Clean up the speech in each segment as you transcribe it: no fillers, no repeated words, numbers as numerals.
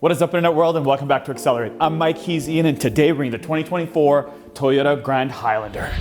What is up, Internet world, and welcome back to Accelerate. I'm Mike, he's Ian, and today we're bringing the 2024 Toyota Grand Highlander.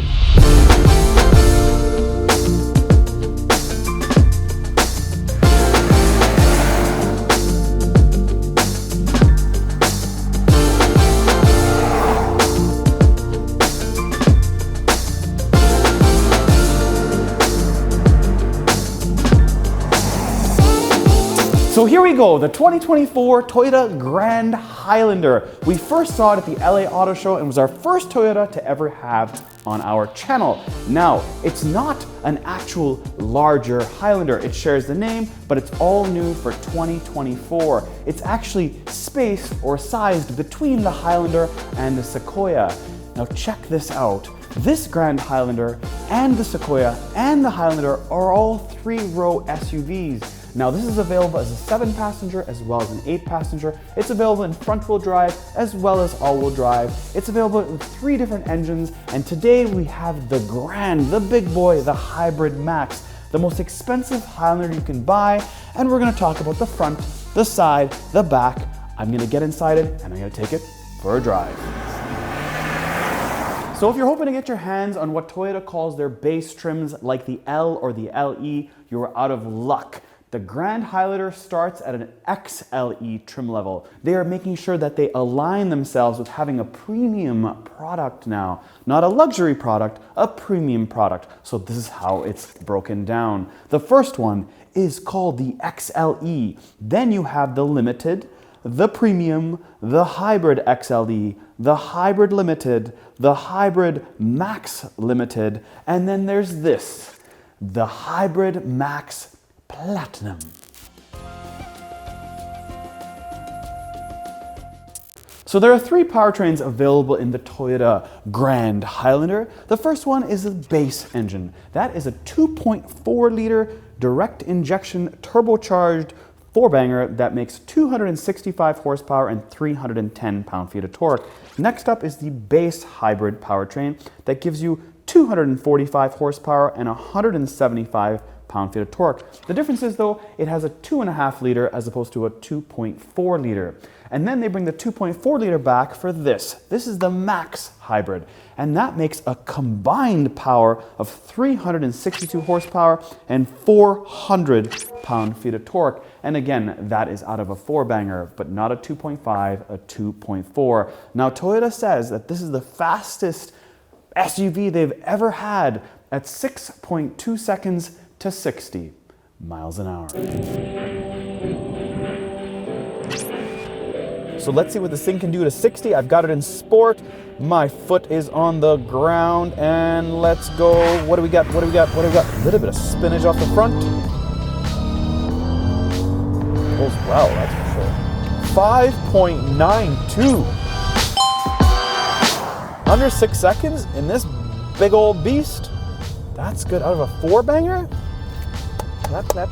So here we go, the 2024 Toyota Grand Highlander. We first saw it at the LA Auto Show and was our first Toyota to ever have on our channel. Now, it's not an actual larger Highlander. It shares the name, but it's all new for 2024. It's actually spaced or sized between the Highlander and the Sequoia. Now check this out. This Grand Highlander and the Sequoia and the Highlander are all 3-row SUVs. Now this is available as a 7-passenger as well as an 8-passenger. It's available in front-wheel drive as well as all-wheel drive. It's available with 3 different engines, and today we have the Grand, the big boy, the Hybrid Max, the most expensive Highlander you can buy, and we're gonna talk about the front, the side, the back. I'm gonna get inside it and I'm gonna take it for a drive. So if you're hoping to get your hands on what Toyota calls their base trims like the L or the LE, you're out of luck. The Grand Highlander starts at an XLE trim level. They are making sure that they align themselves with having a premium product now. Not a luxury product, a premium product. So this is how it's broken down. The first one is called the XLE. Then you have the Limited, the Premium, the Hybrid XLE, the Hybrid Limited, the Hybrid Max Limited, and then there's this, the Hybrid Max Platinum. So there are 3 powertrains available in the Toyota Grand Highlander. The first one is the base engine. That is a 2.4-liter direct injection turbocharged 4-banger that makes 265 horsepower and 310 pound-feet of torque. Next up is the base hybrid powertrain that gives you 245 horsepower and 175 pound-feet of torque. The difference is, though, it has a 2.5-liter as opposed to a 2.4-liter. And then they bring the 2.4-liter back for this. This is the Max Hybrid, and that makes a combined power of 362 horsepower and 400 pound-feet of torque. And again, that is out of a 4-banger, but not a 2.5, a 2.4. Now, Toyota says that this is the fastest SUV they've ever had at 6.2 seconds to 60 miles an hour. So let's see what this thing can do to 60. I've got it in sport. My foot is on the ground, and let's go. What do we got? What do we got? What do we got? A little bit of spinach off the front. Goes well, that's for sure. 5.92. Under 6 seconds in this big old beast. That's good. Out of a 4-banger? That.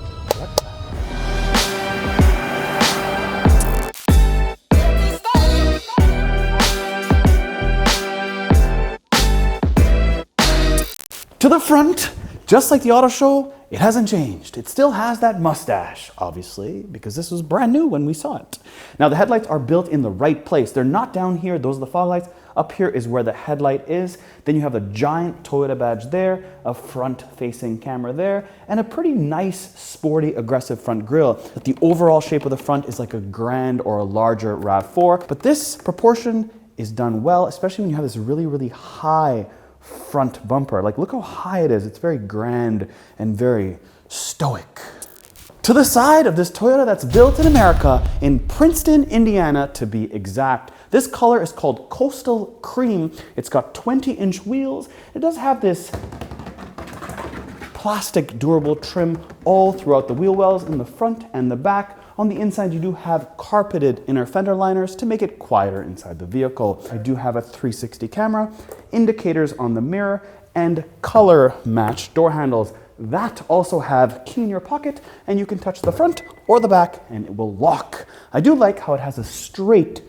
To the front, just like the auto show, it hasn't changed. It still has that mustache, obviously, because this was brand new when we saw it. Now, the headlights are built in the right place. They're not down here. Those are the fog lights. Up here is where the headlight is. Then you have a giant Toyota badge there, a front-facing camera there, and a pretty nice, sporty, aggressive front grille. But the overall shape of the front is like a Grand or a larger RAV4. But this proportion is done well, especially when you have this really, really high front bumper. Like, look how high it is. It's very grand and very stoic. To the side of this Toyota that's built in America, in Princeton, Indiana, to be exact. This color is called Coastal Cream. It's got 20-inch wheels. It does have this plastic durable trim all throughout the wheel wells in the front and the back. On the inside, you do have carpeted inner fender liners to make it quieter inside the vehicle. I do have a 360 camera, indicators on the mirror, and color matched door handles. That also have key in your pocket, and you can touch the front or the back and it will lock. I do like how it has a straight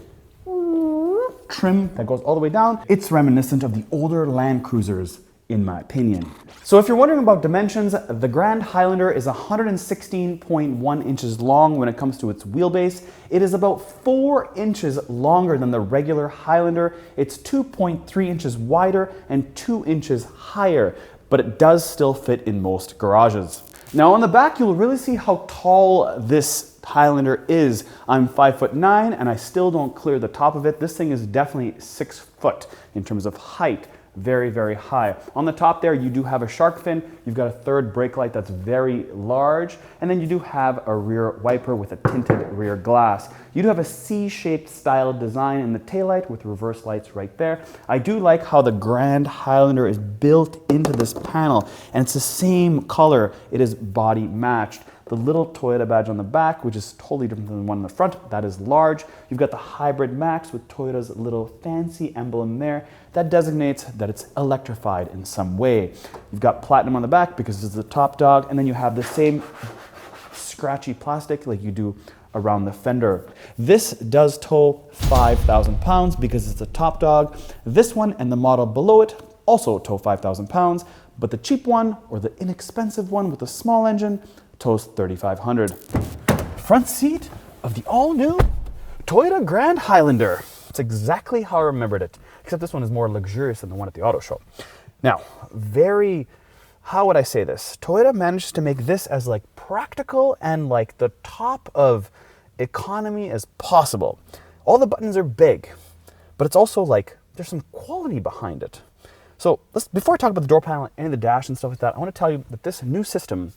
trim that goes all the way down. It's reminiscent of the older Land Cruisers in my opinion. So if you're wondering about dimensions, the Grand Highlander is 116.1 inches long when it comes to its wheelbase. It is about 4 inches longer than the regular Highlander. It's 2.3 inches wider and 2 inches higher, but it does still fit in most garages. Now on the back, you'll really see how tall this Highlander is. I'm 5'9" and I still don't clear the top of it. This thing is definitely 6 foot in terms of height. Very, very high. On the top there, you do have a shark fin. You've got a third brake light that's very large. And then you do have a rear wiper with a tinted rear glass. You do have a C-shaped style design in the taillight with reverse lights right there. I do like how the Grand Highlander is built into this panel, and it's the same color. It is body matched. The little Toyota badge on the back, which is totally different than the one in the front, that is large. You've got the Hybrid Max with Toyota's little fancy emblem there. That designates that it's electrified in some way. You've got Platinum on the back because it's the top dog, and then you have the same scratchy plastic like you do around the fender. This does tow 5,000 pounds because it's a top dog. This one and the model below it also tow 5,000 pounds, but the cheap one or the inexpensive one with a small engine tows 3,500. Front seat of the all-new Toyota Grand Highlander. It's exactly how I remembered it, except this one is more luxurious than the one at the auto show. Now, how would I say this? Toyota managed to make this as like practical and like the top of economy as possible. All the buttons are big, but it's also like there's some quality behind it. So before I talk about the door panel and the dash and stuff like that, I want to tell you that this new system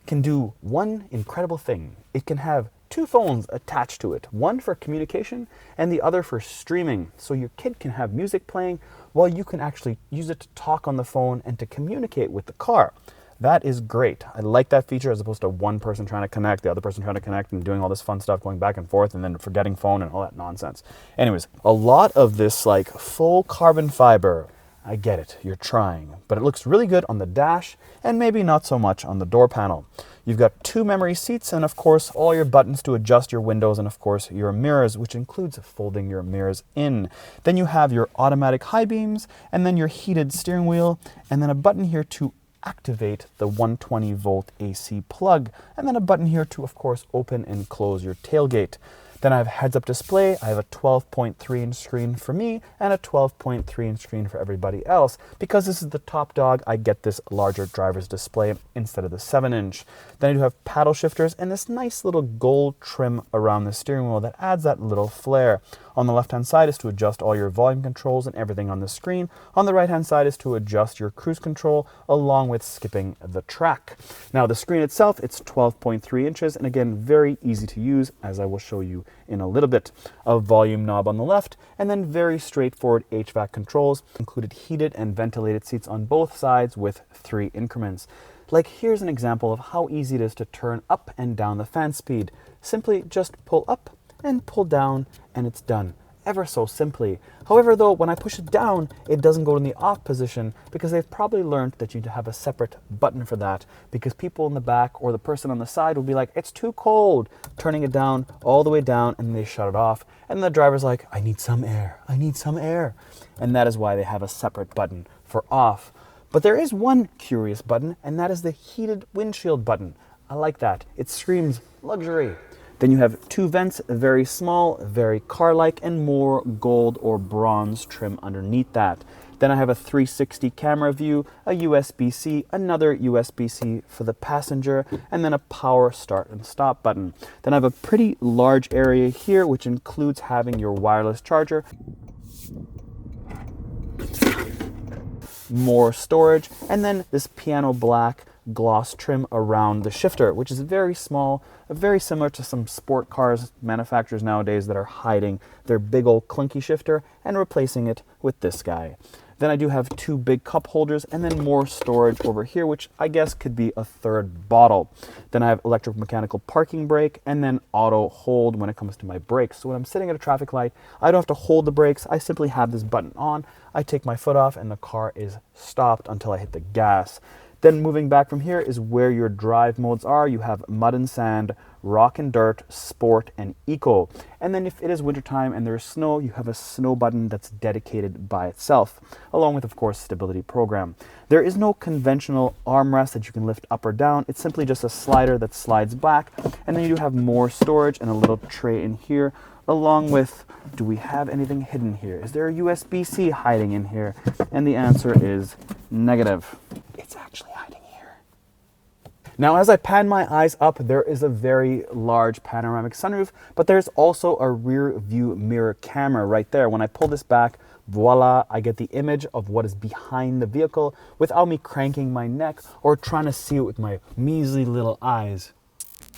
can do one incredible thing. It can have 2 phones attached to it, one for communication and the other for streaming. So your kid can have music playing while you can actually use it to talk on the phone and to communicate with the car. That is great. I like that feature as opposed to one person trying to connect, the other person trying to connect and doing all this fun stuff going back and forth and then forgetting phone and all that nonsense. Anyways, a lot of this like full carbon fiber, I get it, you're trying, but it looks really good on the dash and maybe not so much on the door panel. You've got 2 memory seats and of course all your buttons to adjust your windows and of course your mirrors, which includes folding your mirrors in. Then you have your automatic high beams and then your heated steering wheel and then a button here to activate the 120 volt AC plug and then a button here to of course open and close your tailgate. Then I have heads-up display. I have a 12.3-inch screen for me and a 12.3-inch screen for everybody else. Because this is the top dog, I get this larger driver's display instead of the 7-inch. Then I do have paddle shifters and this nice little gold trim around the steering wheel that adds that little flair. On the left-hand side is to adjust all your volume controls and everything on the screen. On the right-hand side is to adjust your cruise control along with skipping the track. Now the screen itself, it's 12.3 inches and again, very easy to use as I will show you in a little bit. A volume knob on the left and then very straightforward HVAC controls, included heated and ventilated seats on both sides with 3 increments. Like here's an example of how easy it is to turn up and down the fan speed. Simply just pull up and pull down and it's done. Ever so simply. However though, when I push it down, it doesn't go in the off position because they've probably learned that you have a separate button for that because people in the back or the person on the side will be like, it's too cold, turning it down all the way down and they shut it off. And the driver's like, I need some air, I need some air. And that is why they have a separate button for off. But there is one curious button and that is the heated windshield button. I like that. It screams luxury. Then you have 2 vents, very small, very car-like, and more gold or bronze trim underneath that. Then I have a 360 camera view, a USB-C, another USB-C for the passenger, and then a power start and stop button. Then I have a pretty large area here, which includes having your wireless charger, more storage, and then this piano black gloss trim around the shifter, which is very small, very similar to some sport cars manufacturers nowadays that are hiding their big old clunky shifter and replacing it with this guy. Then I do have 2 big cup holders and then more storage over here, which I guess could be a 3rd bottle. Then I have electromechanical parking brake and then auto hold when it comes to my brakes. So when I'm sitting at a traffic light, I don't have to hold the brakes. I simply have this button on. I take my foot off and the car is stopped until I hit the gas. Then moving back from here is where your drive modes are. You have mud and sand, Rock and Dirt, Sport, and Eco. And then if it is wintertime and there's snow, you have a snow button that's dedicated by itself, along with, of course, stability program. There is no conventional armrest that you can lift up or down. It's simply just a slider that slides back, and then you do have more storage and a little tray in here, along with, do we have anything hidden here? Is there a USB-C hiding in here? And the answer is negative. It's actually hiding here. Now, as I pan my eyes up, there is a very large panoramic sunroof, but there's also a rear view mirror camera right there. When I pull this back, voila, I get the image of what is behind the vehicle without me cranking my neck or trying to see it with my measly little eyes.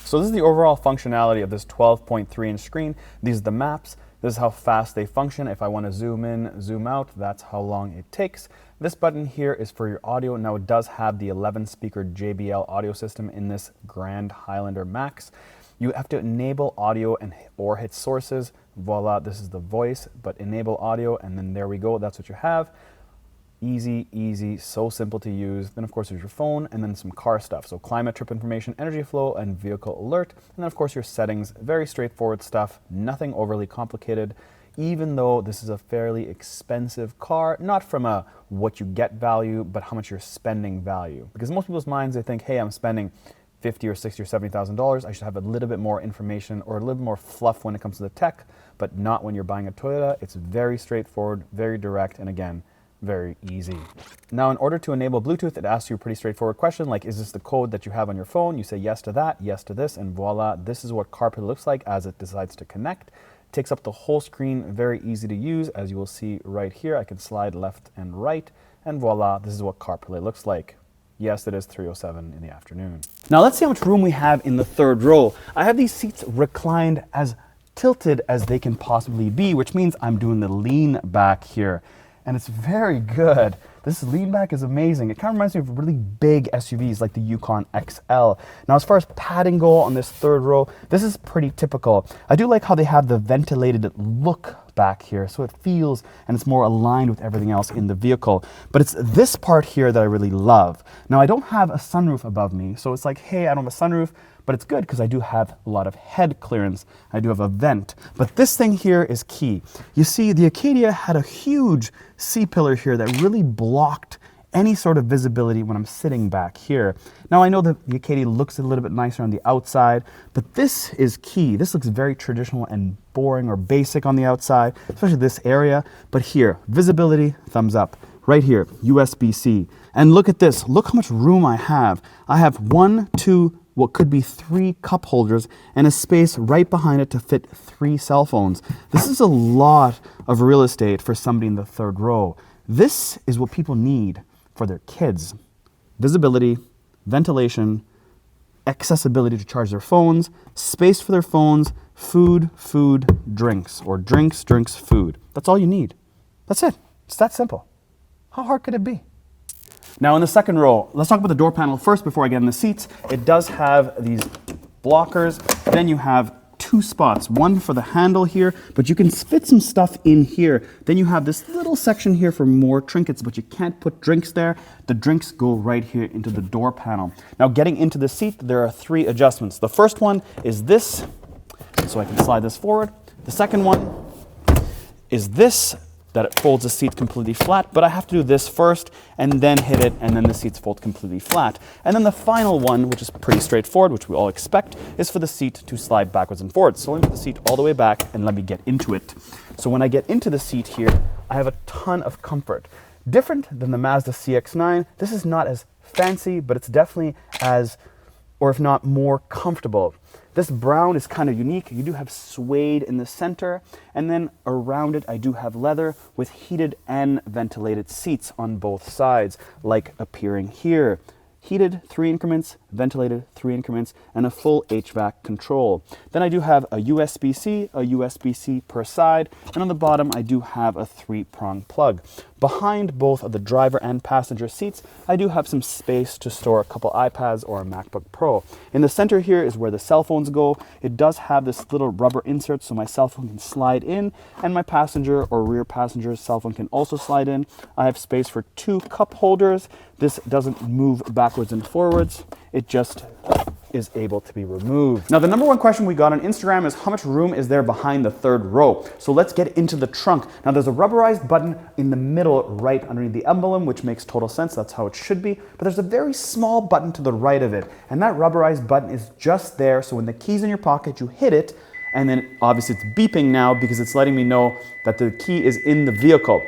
So this is the overall functionality of this 12.3-inch screen. These are the maps. This is how fast they function. If I want to zoom in, zoom out, that's how long it takes. This button here is for your audio. Now it does have the 11-speaker JBL audio system in this Grand Highlander Max. You have to enable audio or hit sources. Voila, this is the voice, but enable audio, and then there we go. That's what you have. Easy, easy, so simple to use. Then of course there's your phone, and then some car stuff. So climate, trip information, energy flow, and vehicle alert. And then of course your settings, very straightforward stuff, nothing overly complicated, even though this is a fairly expensive car, not from a what you get value, but how much you're spending value. Because in most people's minds, they think, hey, I'm spending $50,000 or $60,000 or $70,000. I should have a little bit more information or a little bit more fluff when it comes to the tech, but not when you're buying a Toyota. It's very straightforward, very direct, and again, very easy. Now, in order to enable Bluetooth, it asks you a pretty straightforward question like, is this the code that you have on your phone? You say yes to that, yes to this, and voila, this is what CarPlay looks like as it decides to connect. It takes up the whole screen, very easy to use. As you will see right here, I can slide left and right, and voila, this is what CarPlay looks like. Yes, it is 3:07 in the afternoon. Now let's see how much room we have in the third row. I have these seats reclined as tilted as they can possibly be, which means I'm doing the lean back here. And it's very good. This lean back is amazing. It kind of reminds me of really big SUVs like the Yukon XL. Now, as far as padding go on this third row, this is pretty typical. I do like how they have the ventilated look back here, so it feels and it's more aligned with everything else in the vehicle. But it's this part here that I really love. Now, I don't have a sunroof above me, so it's like, hey, I don't have a sunroof, but it's good because I do have a lot of head clearance. I do have a vent. But this thing here is key. You see, the Acadia had a huge C-pillar here that really blocked any sort of visibility when I'm sitting back here. Now, I know that the Acadia looks a little bit nicer on the outside, but this is key. This looks very traditional and boring or basic on the outside, especially this area. But here, visibility, thumbs up. Right here, USB-C. And look at this. Look how much room I have. I have 1, 2, what could be 3 cup holders and a space right behind it to fit 3 cell phones. This is a lot of real estate for somebody in the third row. This is what people need for their kids. Visibility, ventilation, accessibility to charge their phones, space for their phones, food, drinks, or drinks, food. That's all you need. That's it. It's that simple. How hard could it be? Now in the second row, let's talk about the door panel first before I get in the seats. It does have these blockers. Then you have 2 spots, one for the handle here, but you can fit some stuff in here. Then you have this little section here for more trinkets, but you can't put drinks there. The drinks go right here into the door panel. Now getting into the seat, there are 3 adjustments. The first one is this, so I can slide this forward. The second one is this, that it folds the seat completely flat, but I have to do this first and then hit it, and then the seats fold completely flat. And then the final one, which is pretty straightforward, which we all expect, is for the seat to slide backwards and forwards. So let me put the seat all the way back and let me get into it. So when I get into the seat here, I have a ton of comfort. Different than the Mazda CX-9, this is not as fancy, but it's definitely as, or if not more comfortable. This brown is kind of unique. You do have suede in the center, and then around it I do have leather with heated and ventilated seats on both sides, like appearing here. Heated 3 increments, ventilated 3 increments, and a full HVAC control. Then I do have a USB-C per side, and on the bottom I do have a 3-prong plug. Behind both of the driver and passenger seats, I do have some space to store a couple iPads or a MacBook Pro. In the center here is where the cell phones go. It does have this little rubber insert so my cell phone can slide in, and my passenger or rear passenger's cell phone can also slide in. I have space for 2 cup holders. This doesn't move backwards and forwards. It just is able to be removed. Now, the number one question we got on Instagram is how much room is there behind the third row? So let's get into the trunk. Now, there's a rubberized button in the middle right underneath the emblem, which makes total sense. That's how it should be. But there's a very small button to the right of it. And that rubberized button is just there. So when the key's in your pocket, you hit it. And then obviously it's beeping now because it's letting me know that the key is in the vehicle.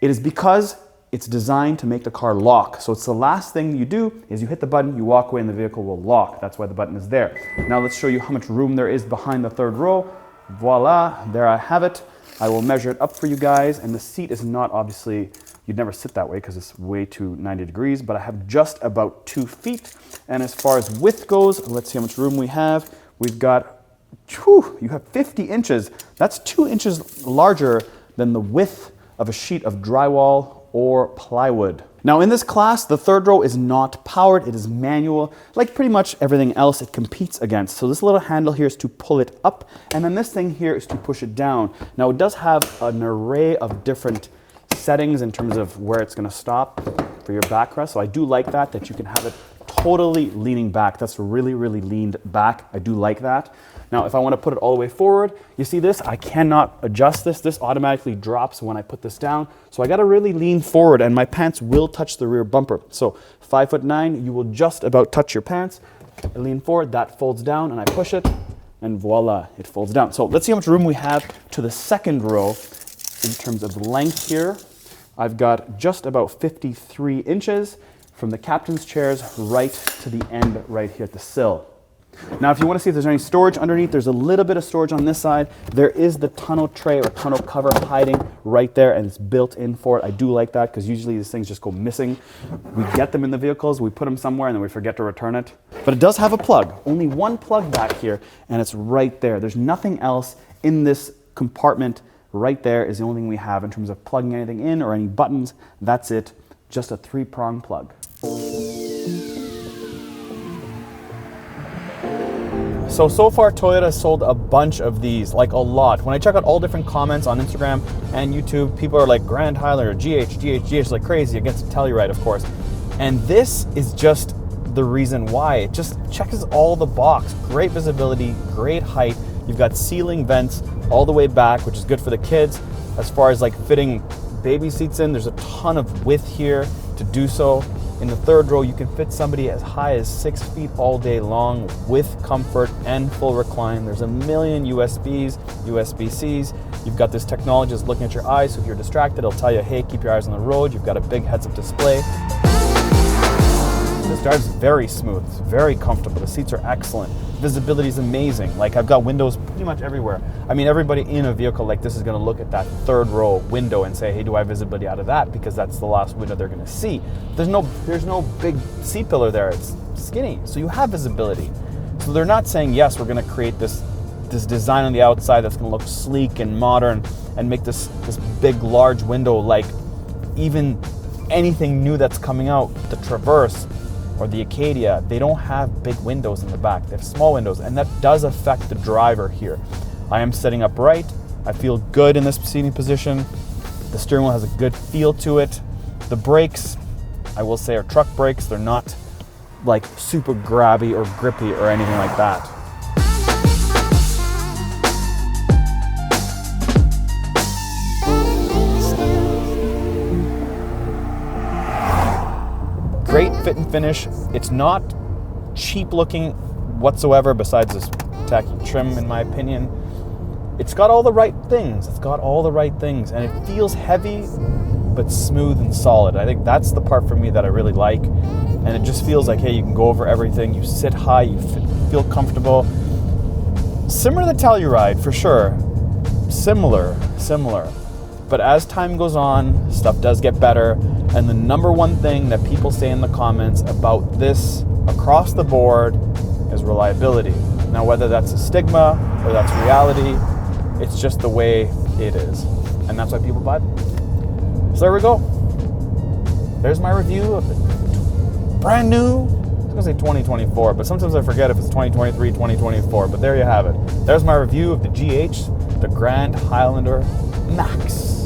It is because it's designed to make the car lock. So it's the last thing you do is you hit the button, you walk away, and the vehicle will lock. That's why the button is there. Now let's show you how much room there is behind the third row. Voila, there I have it. I will measure it up for you guys. And the seat is not obviously, you'd never sit that way because it's way too 90 degrees, but I have just about 2 feet. And as far as width goes, let's see how much room we have. We've got, you have 50 inches. That's 2 inches larger than the width of a sheet of drywall or plywood. Now in this class, the third row is not powered, it is manual. Like pretty much everything else it competes against. So this little handle here is to pull it up, and then this thing here is to push it down. Now it does have an array of different settings in terms of where it's gonna stop for your backrest. So I do like that you can have it totally leaning back. That's really, really leaned back. I do like that. Now, if I want to put it all the way forward, you see this? I cannot adjust this. This automatically drops when I put this down. So I got to really lean forward, and my pants will touch the rear bumper. So 5'9", you will just about touch your pants. I lean forward, that folds down, and I push it, and voila, it folds down. So let's see how much room we have to the second row in terms of length here. I've got just about 53 inches from the captain's chairs right to the end right here at the sill. Now, if you want to see if there's any storage underneath, there's a little bit of storage on this side. There is the tonneau tray or tonneau cover hiding right there, and it's built in for it. I do like that because usually these things just go missing. We get them in the vehicles, we put them somewhere, and then we forget to return it. But it does have a plug. Only one plug back here, and it's right there. There's nothing else in this compartment. Right there is the only thing we have in terms of plugging anything in or any buttons. That's it. Just a 3-prong plug. So far Toyota has sold a bunch of these, like a lot. When I check out all different comments on Instagram and YouTube, people are like Grand Highlander, GH, like crazy against Telluride, of course. And this is just the reason why. It just checks all the box. Great visibility, great height. You've got ceiling vents all the way back, which is good for the kids. As far as like fitting baby seats in, there's a ton of width here to do so. In the third row, you can fit somebody as high as 6 feet all day long with comfort and full recline. There's a million USBs, USB-Cs. You've got this technology that's looking at your eyes, so if you're distracted, it'll tell you, hey, keep your eyes on the road. You've got a big heads-up display. This drive's very smooth, it's very comfortable. The seats are excellent. Visibility is amazing. Like, I've got windows pretty much everywhere. I mean, everybody in a vehicle like this is gonna look at that third row window and say, hey, do I have visibility out of that? Because that's the last window they're gonna see. There's no big seat pillar there, it's skinny, so you have visibility. So they're not saying, yes, we're gonna create this design on the outside that's gonna look sleek and modern and make this big, large window like even anything new that's coming out, the Traverse, or the Acadia. They don't have big windows in the back. They have small windows, and that does affect the driver here. I am sitting upright. I feel good in this seating position. The steering wheel has a good feel to it. The brakes, I will say, are truck brakes. They're not like super grabby or grippy or anything like that. Great fit and finish. It's not cheap looking whatsoever besides this tacky trim, in my opinion. It's got all the right things. And it feels heavy but smooth and solid. I think that's the part for me that I really like. And it just feels like, hey, you can go over everything. You sit high, you feel comfortable. Similar to the Telluride, for sure. Similar. But as time goes on, stuff does get better. And the number one thing that people say in the comments about this across the board is reliability. Now, whether that's a stigma or that's reality, it's just the way it is. And that's why people buy them. So there we go. There's my review of the brand new, I was gonna say 2024, but sometimes I forget if it's 2023, 2024, but there you have it. There's my review of the GH, the Grand Highlander Max.